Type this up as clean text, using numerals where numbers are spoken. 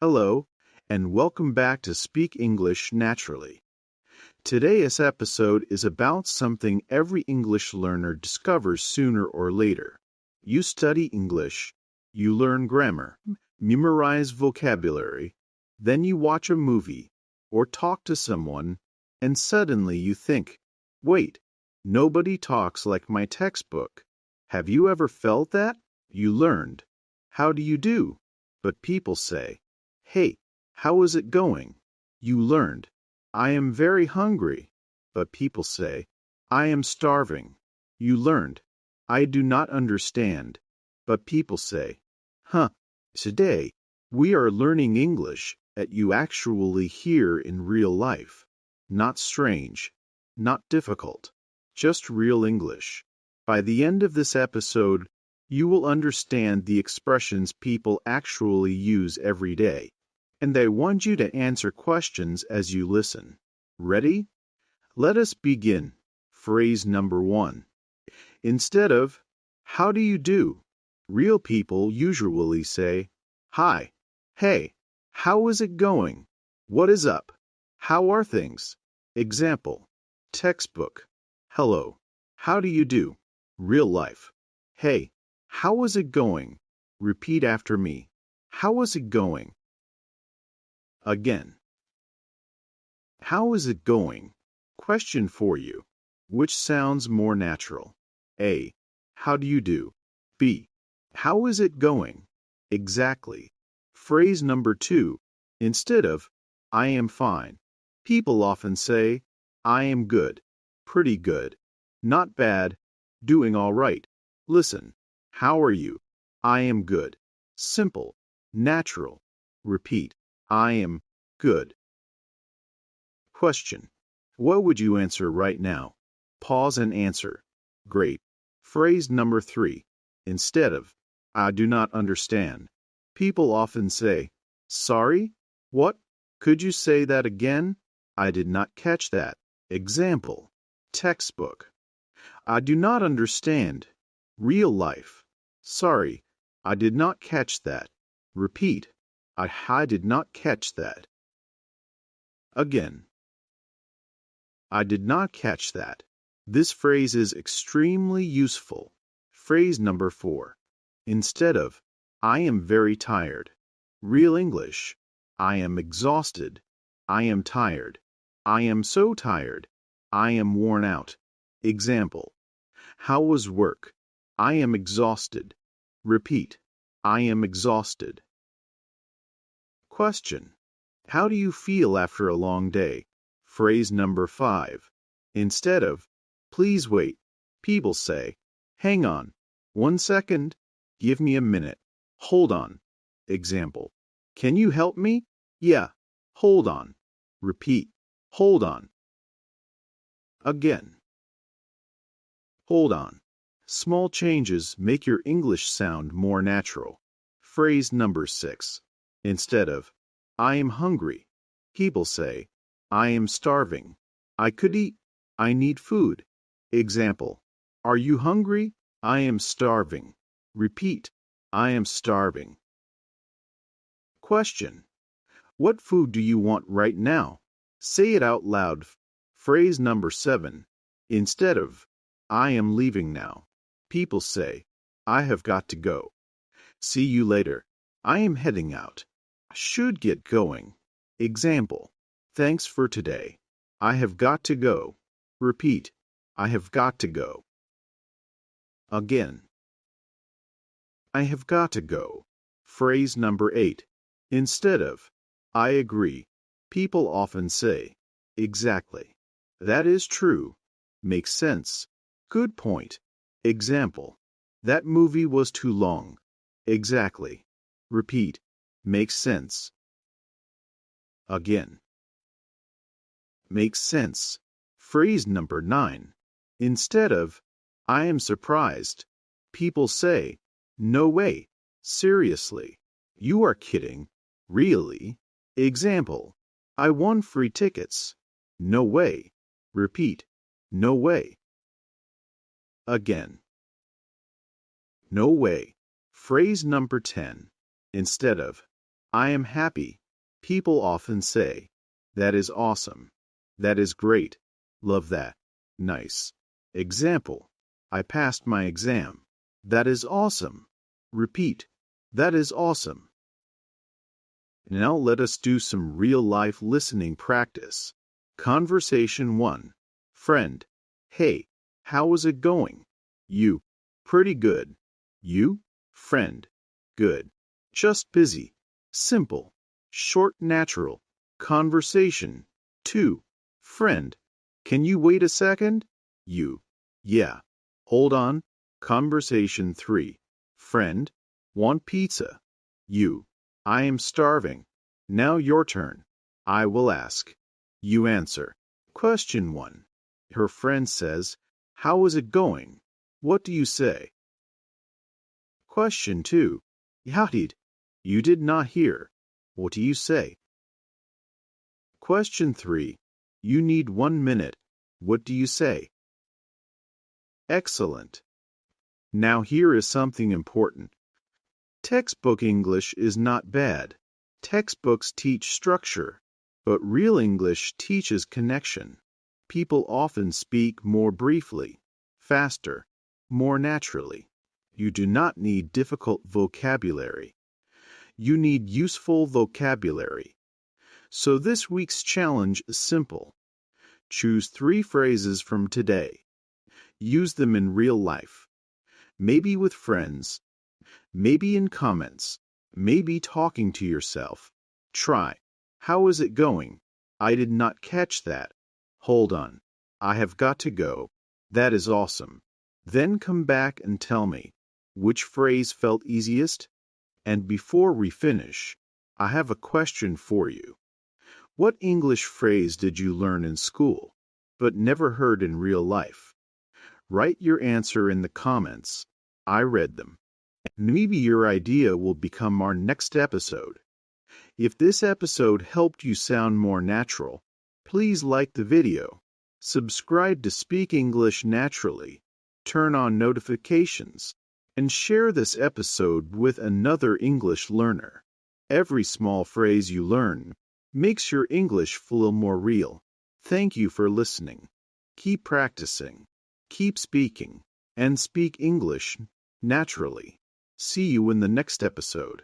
Hello, and welcome back to Speak English Naturally. Today's episode is about something every English learner discovers sooner or later. You study English, you learn grammar, memorize vocabulary, then you watch a movie or talk to someone, and suddenly you think, wait, nobody talks like my textbook. Have you ever felt that? You learned. How do you do? But people say, hey, how is it going? You learned. I am very hungry. But people say, I am starving. You learned. I do not understand. But people say, today we are learning English that you actually hear in real life. Not strange, not difficult, just real English. By the end of this episode, you will understand the expressions people actually use every day, and I want you to answer questions as you listen. Ready? Let us begin. Phrase number 1. Instead of, how do you do? Real people usually say, hi, hey, how is it going? What is up? How are things? Example, textbook, hello, how do you do? Real life, hey, how is it going? Repeat after me. How is it going? Again. How is it going? Question for you. Which sounds more natural? A. How do you do? B. How is it going? Exactly. Phrase number 2. Instead of, I am fine, people often say, I am good, pretty good, not bad, doing all right. Listen. How are you? I am good. Simple. Natural. Repeat. I am good. Question. What would you answer right now? Pause and answer. Great. Phrase number 3. Instead of, I do not understand, people often say, sorry? What? Could you say that again? I did not catch that. Example. Textbook. I do not understand. Real life. Sorry, I did not catch that. Repeat. I did not catch that. Again. I did not catch that. This phrase is extremely useful. Phrase number 4. Instead of, I am very tired. Real English. I am exhausted. I am tired. I am so tired. I am worn out. Example. How was work? I am exhausted. Repeat. I am exhausted. Question. How do you feel after a long day? Phrase number 5. Instead of, please wait, people say, hang on, 1 second, give me a minute, hold on. Example. Can you help me? Yeah, hold on. Repeat. Hold on. Again. Hold on. Small changes make your English sound more natural. Phrase number 6. Instead of, I am hungry, people say, I am starving. I could eat. I need food. Example. Are you hungry? I am starving. Repeat. I am starving. Question. What food do you want right now? Say it out loud. Phrase number 7. Instead of, I am leaving now, people say, I have got to go. See you later. I am heading out. I should get going. Example. Thanks for today. I have got to go. Repeat. I have got to go. Again. I have got to go. Phrase number 8. Instead of, I agree, people often say, exactly. That is true. Makes sense. Good point. Example. That movie was too long. Exactly. Repeat. Makes sense. Again. Makes sense. Phrase number 9. Instead of, I am surprised, people say, no way, seriously, you are kidding, really. Example. I won free tickets. No way. Repeat. No way. Again. No way. Phrase number 10. Instead of, I am happy. People often say, that is awesome. That is great. Love that. Nice. Example. I passed my exam. That is awesome. Repeat. That is awesome. Now let us do some real-life listening practice. Conversation 1. Friend. Hey, how is it going? You. Pretty good. You. Friend. Good. Just busy. Simple. Short, natural. Conversation. 2. Friend. Can you wait a second? You. Yeah. Hold on. Conversation 3. Friend. Want pizza? You. I am starving. Now your turn. I will ask. You answer. Question 1. Her friend says, how is it going? What do you say? Question 2. Yahid. You did not hear. What do you say? Question 3. You need 1 minute. What do you say? Excellent. Now here is something important. Textbook English is not bad. Textbooks teach structure, but real English teaches connection. People often speak more briefly, faster, more naturally. You do not need difficult vocabulary. You need useful vocabulary. So this week's challenge is simple. Choose 3 phrases from today. Use them in real life. Maybe with friends. Maybe in comments. Maybe talking to yourself. Try. How is it going? I did not catch that. Hold on. I have got to go. That is awesome. Then come back and tell me which phrase felt easiest. And before we finish, I have a question for you. What English phrase did you learn in school, but never heard in real life? Write your answer in the comments. I read them. Maybe your idea will become our next episode. If this episode helped you sound more natural, please like the video, subscribe to Speak English Naturally, turn on notifications, and share this episode with another English learner. Every small phrase you learn makes your English feel more real. Thank you for listening. Keep practicing, keep speaking, and speak English naturally. See you in the next episode.